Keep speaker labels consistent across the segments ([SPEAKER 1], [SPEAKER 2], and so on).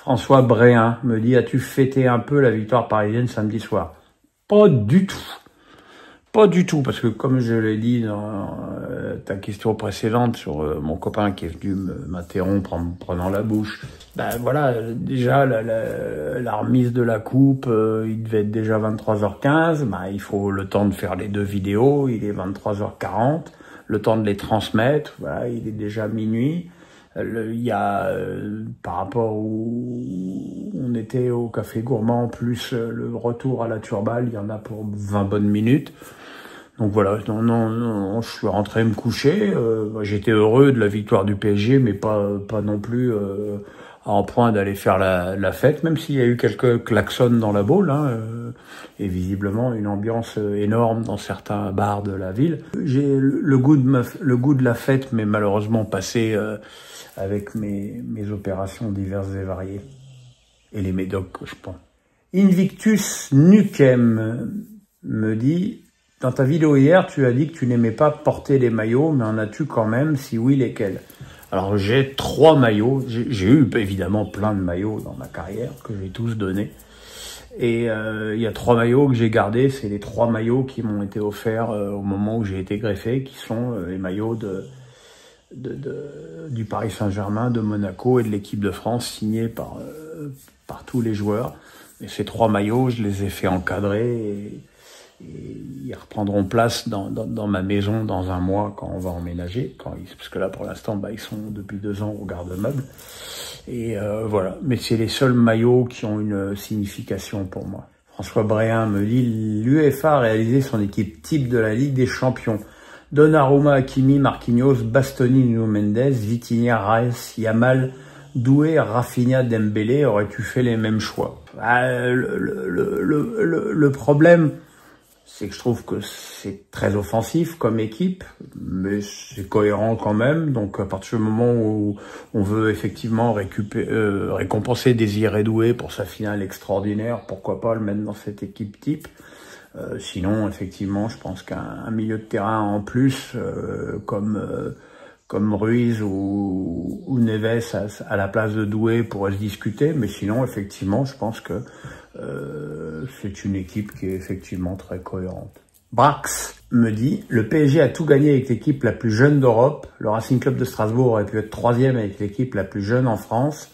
[SPEAKER 1] François Bréhin me dit, as-tu fêté un peu la victoire parisienne samedi soir? Pas du tout. Pas du tout, parce que comme je l'ai dit dans ta question précédente sur mon copain qui est venu m'interrompre en me prenant la bouche, ben voilà, déjà la remise de la coupe, il devait être déjà 23h15, ben il faut le temps de faire les 2 vidéos, il est 23h40, le temps de les transmettre, voilà, il est déjà minuit. Il y a, par rapport où on était au Café Gourmand, plus le retour à la Turballe, il y en a pour 20 bonnes minutes. Donc voilà, non, je suis rentré me coucher. J'étais heureux de la victoire du PSG, mais pas non plus en point d'aller faire la fête, même s'il y a eu quelques klaxons dans la boule, et visiblement une ambiance énorme dans certains bars de la ville. J'ai le goût de la fête, mais malheureusement passé avec mes opérations diverses et variées. Et les médocs, je pense. Invictus Nukem me dit, dans ta vidéo hier, tu as dit que tu n'aimais pas porter les maillots, mais en as-tu quand même? Si oui, lesquels? Alors j'ai 3 maillots. J'ai eu évidemment plein de maillots dans ma carrière, que j'ai tous donnés. Et il y a 3 maillots que j'ai gardés. C'est les 3 maillots qui m'ont été offerts au moment où j'ai été greffé, qui sont les maillots du Paris Saint-Germain, de Monaco et de l'équipe de France, signés par tous les joueurs. Et ces 3 maillots, je les ai fait encadrer et ils reprendront place dans ma maison dans un mois quand on va emménager. Parce que là, pour l'instant, ils sont depuis 2 ans au garde-meuble. Et voilà. Mais c'est les seuls maillots qui ont une signification pour moi. François Bréhin me dit, l'UEFA a réalisé son équipe type de la Ligue des Champions. Donnarumma, Hakimi, Marquinhos, Bastoni, Nuno Mendes, Vitinha, Reis, Yamal, Doué, Rafinha, Dembélé. Aurais-tu fait les mêmes choix? Le problème, c'est que je trouve que c'est très offensif comme équipe, mais c'est cohérent quand même. Donc à partir du moment où on veut effectivement récompenser Désiré Doué pour sa finale extraordinaire, pourquoi pas le mettre dans cette équipe type? Sinon, effectivement, je pense qu'un milieu de terrain en plus, comme Ruiz ou Neves à la place de Doué pourrait se discuter. Mais sinon, effectivement, je pense que c'est une équipe qui est effectivement très cohérente. Brax me dit, le PSG a tout gagné avec l'équipe la plus jeune d'Europe. Le Racing Club de Strasbourg aurait pu être 3e avec l'équipe la plus jeune en France.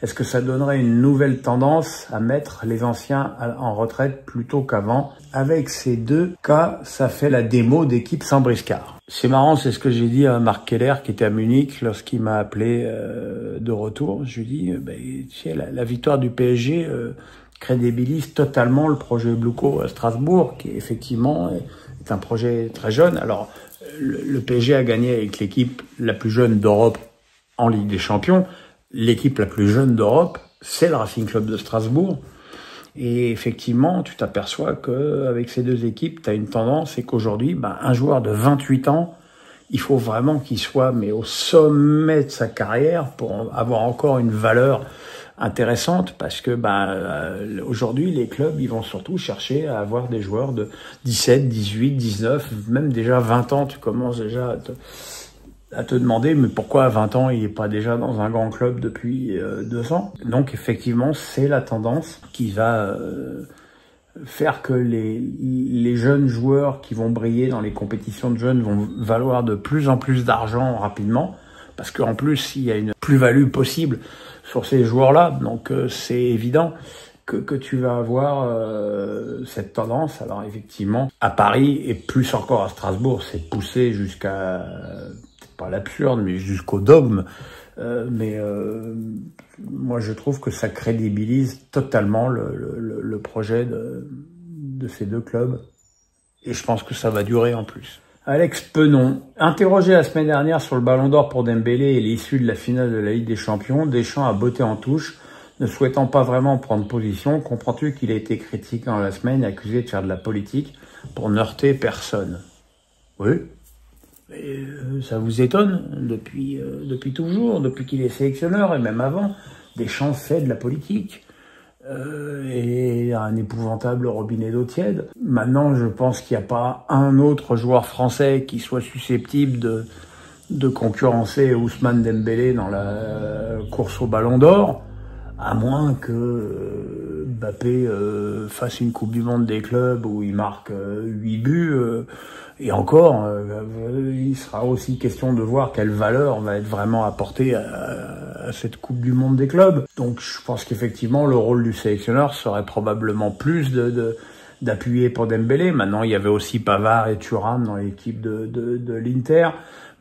[SPEAKER 1] Est-ce que ça donnerait une nouvelle tendance à mettre les anciens en retraite plutôt qu'avant? Avec ces 2 cas, ça fait la démo d'équipe sans briscard. C'est marrant, c'est ce que j'ai dit à Marc Keller qui était à Munich lorsqu'il m'a appelé de retour. Je lui ai dit, tu sais, la victoire du PSG crédibilise totalement le projet Blue-Co à Strasbourg, qui effectivement est un projet très jeune. Alors, le PSG a gagné avec l'équipe la plus jeune d'Europe en Ligue des Champions. L'équipe la plus jeune d'Europe, c'est le Racing Club de Strasbourg. Et effectivement, tu t'aperçois qu'avec ces 2 équipes, tu as une tendance, c'est qu'aujourd'hui, un joueur de 28 ans, il faut vraiment qu'il soit au sommet de sa carrière pour avoir encore une valeur intéressante, parce que aujourd'hui, les clubs, ils vont surtout chercher à avoir des joueurs de 17, 18, 19, même déjà 20 ans. Tu commences déjà à te demander, mais pourquoi à 20 ans, il n'est pas déjà dans un grand club depuis 2 ans? Donc effectivement, c'est la tendance qui va faire que les jeunes joueurs qui vont briller dans les compétitions de jeunes vont valoir de plus en plus d'argent rapidement, parce qu'en plus, il y a une plus-value possible sur ces joueurs-là. Donc c'est évident que tu vas avoir cette tendance. Alors effectivement, à Paris, et plus encore à Strasbourg, c'est poussé jusqu'à... pas l'absurde, mais jusqu'au dogme. Moi, je trouve que ça crédibilise totalement le projet de ces 2 clubs. Et je pense que ça va durer en plus. Alex Penon, interrogé la semaine dernière sur le Ballon d'Or pour Dembélé et l'issue de la finale de la Ligue des Champions, Deschamps a botté en touche, ne souhaitant pas vraiment prendre position. Comprends-tu qu'il a été critiqué dans la semaine et accusé de faire de la politique pour ne heurter personne? Oui. Et ça vous étonne, depuis toujours, depuis qu'il est sélectionneur, et même avant, Deschamps fait de la politique. Et un épouvantable robinet d'eau tiède. Maintenant, je pense qu'il n'y a pas un autre joueur français qui soit susceptible de concurrencer Ousmane Dembélé dans la course au Ballon d'Or. À moins que Mbappé fasse une Coupe du Monde des clubs où il marque 8 buts. Et encore, il sera aussi question de voir quelle valeur va être vraiment apportée à cette Coupe du Monde des clubs. Donc je pense qu'effectivement, le rôle du sélectionneur serait probablement plus d'appuyer pour Dembélé. Maintenant, il y avait aussi Pavard et Thuram dans l'équipe de l'Inter.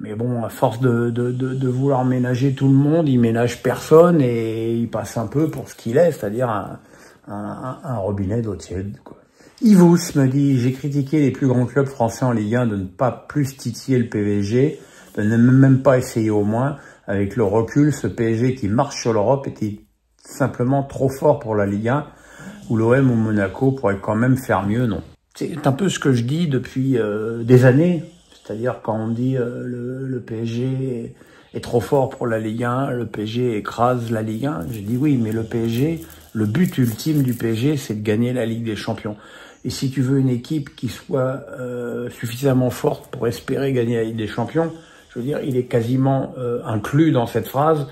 [SPEAKER 1] Mais bon, à force de vouloir ménager tout le monde, il ménage personne et il passe un peu pour ce qu'il est, c'est-à-dire un robinet d'eau tiède, quoi. Yvous me dit, j'ai critiqué les plus grands clubs français en Ligue 1 de ne pas plus titiller le PSG, de ne même pas essayer au moins. Avec le recul, ce PSG qui marche sur l'Europe était simplement trop fort pour la Ligue 1, où l'OM ou Monaco pourraient quand même faire mieux, non. C'est un peu ce que je dis depuis des années. C'est-à-dire quand on dit le PSG est trop fort pour la Ligue 1, le PSG écrase la Ligue 1, j'ai dit oui, mais le PSG, le but ultime du PSG, c'est de gagner la Ligue des Champions. Et si tu veux une équipe qui soit suffisamment forte pour espérer gagner la Ligue des Champions, je veux dire, il est quasiment inclus dans cette phrase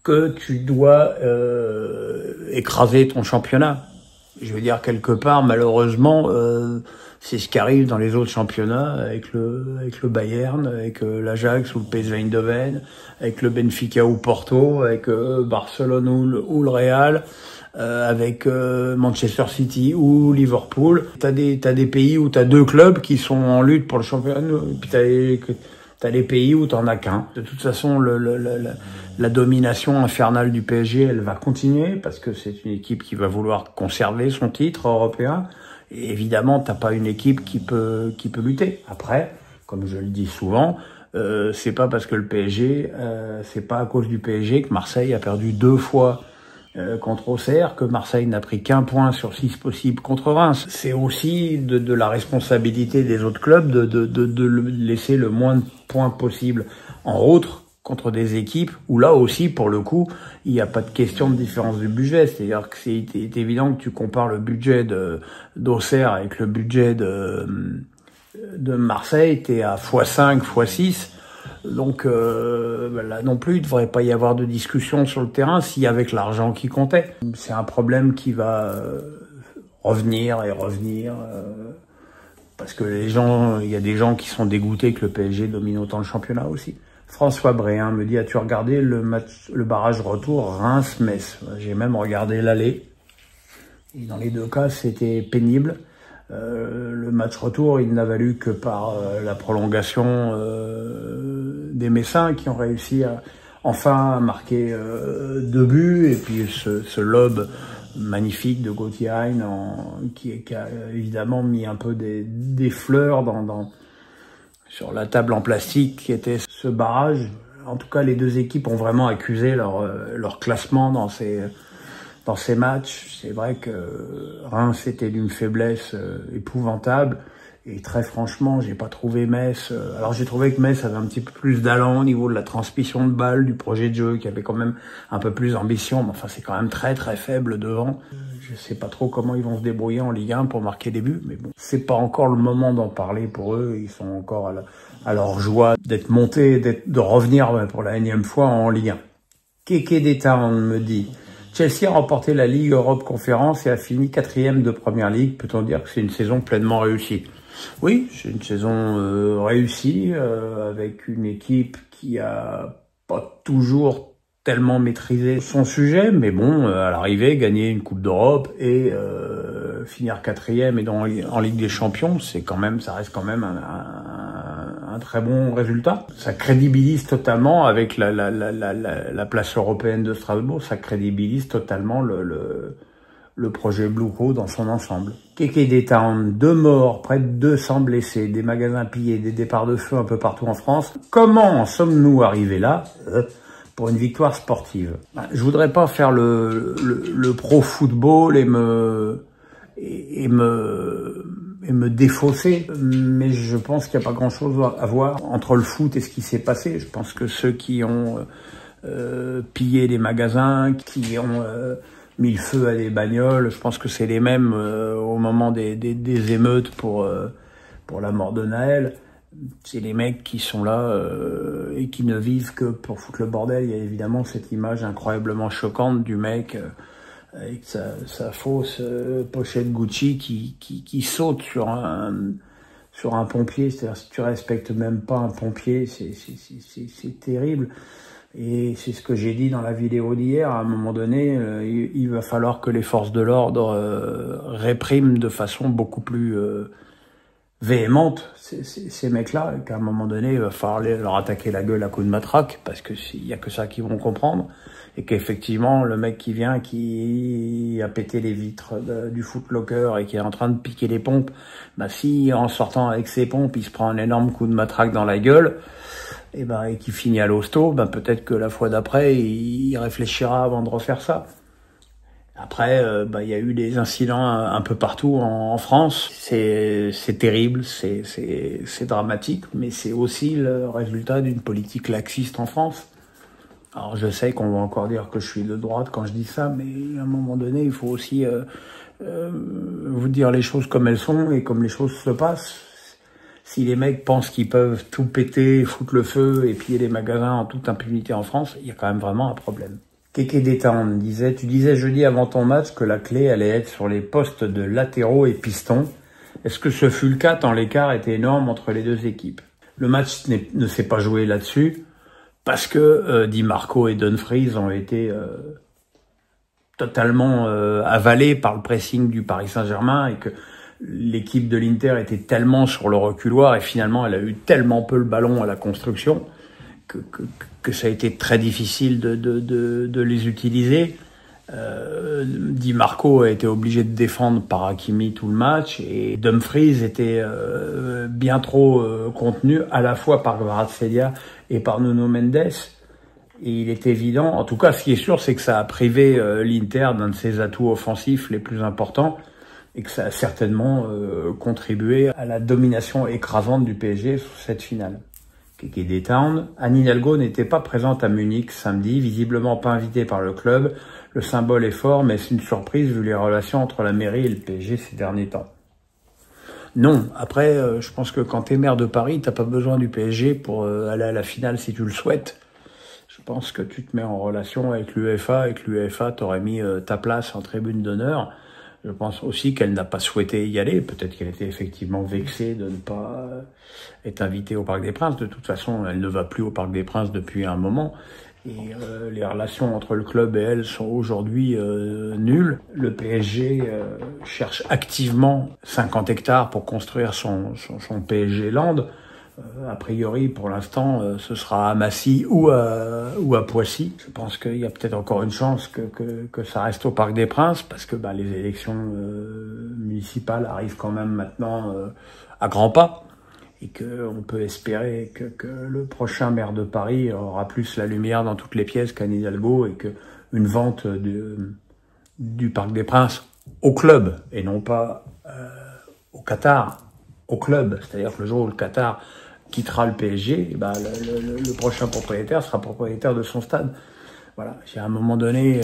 [SPEAKER 1] que tu dois écraser ton championnat. Je veux dire, quelque part, malheureusement, c'est ce qui arrive dans les autres championnats avec le Bayern, avec l'Ajax ou le PSV Eindhoven, avec le Benfica ou Porto, avec Barcelone ou le Real, avec Manchester City ou Liverpool. T'as des pays où t'as deux clubs qui sont en lutte pour le championnat, puis t'as les pays où t'en as qu'un. De toute façon, la domination infernale du PSG, elle va continuer parce que c'est une équipe qui va vouloir conserver son titre européen. Et évidemment, t'as pas une équipe qui peut lutter. Après, comme je le dis souvent, c'est pas parce que le PSG, c'est pas à cause du PSG que Marseille a perdu 2 fois contre Auxerre, que Marseille n'a pris qu'1 point sur 6 possibles contre Reims. C'est aussi de la responsabilité des autres clubs de laisser le moins de points possible en route contre des équipes où là aussi, pour le coup, il n'y a pas de question de différence de budget. C'est-à-dire que c'est évident que tu compares le budget d'Auxerre avec le budget de Marseille, t'es à x5, x6. Donc là non plus, il ne devrait pas y avoir de discussion sur le terrain s'il y avait que l'argent qui comptait. C'est un problème qui va revenir et revenir parce que il y a des gens qui sont dégoûtés que le PSG domine autant le championnat aussi. François Bréhin me dit, as-tu regardé le barrage retour Reims-Metz? J'ai même regardé l'aller. Et dans les deux cas, c'était pénible. Le match retour, il n'a valu que par la prolongation des Messins qui ont réussi à enfin marquer 2 buts. Et puis ce lob magnifique de Gauthier Hein qui a évidemment mis un peu des fleurs sur la table en plastique qui était ce barrage. En tout cas, les deux équipes ont vraiment accusé leur classement dans ces matchs. C'est vrai que Reims était d'une faiblesse épouvantable. Et très franchement, j'ai pas trouvé Metz. Alors j'ai trouvé que Metz avait un petit peu plus d'allant au niveau de la transmission de balles, du projet de jeu, qui avait quand même un peu plus d'ambition. Mais enfin, c'est quand même très très faible devant. Je sais pas trop comment ils vont se débrouiller en Ligue 1 pour marquer des buts. Mais bon, c'est pas encore le moment d'en parler pour eux. Ils sont encore à leur joie d'être montés, de revenir pour la 1e fois en Ligue 1. Kéké d'État, on me dit... Chelsea a remporté la Ligue Europe Conférence et a fini 4e de Première Ligue. Peut-on dire que c'est une saison pleinement réussie? Oui, c'est une saison réussie avec une équipe qui a pas toujours tellement maîtrisé son sujet, mais bon, à l'arrivée, gagner une Coupe d'Europe et finir 4e et en Ligue des Champions, ça reste quand même un très bon résultat. Ça crédibilise totalement avec la place européenne de Strasbourg, ça crédibilise totalement le projet Blueco dans son ensemble. Kéké des Towns, 2 morts, près de 200 blessés, des magasins pillés, des départs de feu un peu partout en France. Comment en sommes-nous arrivés là pour une victoire sportive? Je voudrais pas faire le pro-football et me défausser, mais je pense qu'il n'y a pas grand-chose à voir entre le foot et ce qui s'est passé. Je pense que ceux qui ont pillé les magasins, qui ont mis le feu à des bagnoles, je pense que c'est les mêmes au moment des émeutes pour la mort de Naël. c'est les mecs qui sont là et qui ne vivent que pour foutre le bordel. Il y a évidemment cette image incroyablement choquante du mec avec sa fausse pochette Gucci qui saute sur un pompier. C'est-à-dire, si tu respectes même pas un pompier, c'est terrible. Et c'est ce que j'ai dit dans la vidéo d'hier. À un moment donné, il va falloir que les forces de l'ordre répriment de façon beaucoup plus véhémente ces mecs-là, qu'à un moment donné, il va falloir leur attaquer la gueule à coups de matraque, parce que il y a que ça qu'ils vont comprendre, et qu'effectivement, le mec qui vient, qui a pété les vitres du Footlocker et qui est en train de piquer les pompes, bah si, en sortant avec ses pompes, il se prend un énorme coup de matraque dans la gueule, et qui finit à l'hosto, peut-être que la fois d'après, il réfléchira avant de refaire ça. Après, il y a eu des incidents un peu partout en France. C'est terrible, c'est dramatique, mais c'est aussi le résultat d'une politique laxiste en France. Alors je sais qu'on va encore dire que je suis de droite quand je dis ça, mais à un moment donné, il faut aussi vous dire les choses comme elles sont et comme les choses se passent. Si les mecs pensent qu'ils peuvent tout péter, foutre le feu et piller les magasins en toute impunité en France, il y a quand même vraiment un problème. Kéké Détente disait, tu disais jeudi avant ton match que la clé allait être sur les postes de latéraux et pistons. Est-ce que ce fut le cas tant l'écart était énorme entre les deux équipes? Le match ne s'est pas joué là-dessus parce que Di Marco et Dumfries ont été totalement avalés par le pressing du Paris Saint-Germain et que l'équipe de l'Inter était tellement sur le reculoir et finalement elle a eu tellement peu le ballon à la construction que ça a été très difficile de les utiliser. Di Marco a été obligé de défendre par Hakimi tout le match et Dumfries était bien trop contenu à la fois par Kvaratskhelia et par Nuno Mendes. Et il est évident, en tout cas ce qui est sûr, c'est que ça a privé l'Inter d'un de ses atouts offensifs les plus importants et que ça a certainement contribué à la domination écrasante du PSG sur cette finale. Kéké Détente, Anne Hidalgo n'était pas présente à Munich samedi, visiblement pas invitée par le club. Le symbole est fort, mais c'est une surprise vu les relations entre la mairie et le PSG ces derniers temps. Non, après, je pense que quand t'es maire de Paris, t'as pas besoin du PSG pour aller à la finale si tu le souhaites. Je pense que tu te mets en relation avec l'UEFA et que l'UEFA t'aurait mis ta place en tribune d'honneur. Je pense aussi qu'elle n'a pas souhaité y aller. Peut-être qu'elle était effectivement vexée de ne pas être invitée au Parc des Princes. De toute façon, elle ne va plus au Parc des Princes depuis un moment. Et les relations entre le club et elle sont aujourd'hui nulles. Le PSG cherche activement 50 hectares pour construire son PSG Land. A priori, pour l'instant, ce sera à Massy ou à Poissy. Je pense qu'il y a peut-être encore une chance que ça reste au Parc des Princes, parce que les élections municipales arrivent quand même maintenant à grands pas, et qu'on peut espérer que le prochain maire de Paris aura plus la lumière dans toutes les pièces qu'Anne Hidalgo, et qu'une vente du Parc des Princes au club, et non pas au Qatar, au club. C'est-à-dire que le jour où le Qatar quittera le PSG, le prochain propriétaire sera propriétaire de son stade. Voilà, à un moment donné,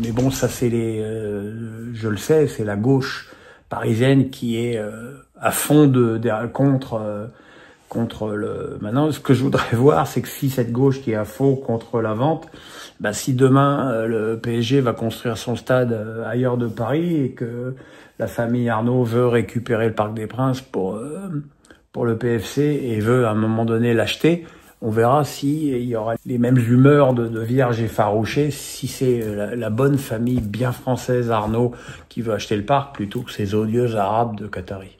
[SPEAKER 1] mais bon, ça c'est je le sais, c'est la gauche parisienne qui est à fond contre le. Maintenant, ce que je voudrais voir, c'est que si cette gauche qui est à fond contre la vente, si demain le PSG va construire son stade ailleurs de Paris et que la famille Arnaud veut récupérer le Parc des Princes pour le PFC et veut à un moment donné l'acheter, on verra si il y aura les mêmes humeurs de vierges effarouchées, si c'est la bonne famille bien française Arnaud qui veut acheter le parc plutôt que ces odieux arabes de Qataris.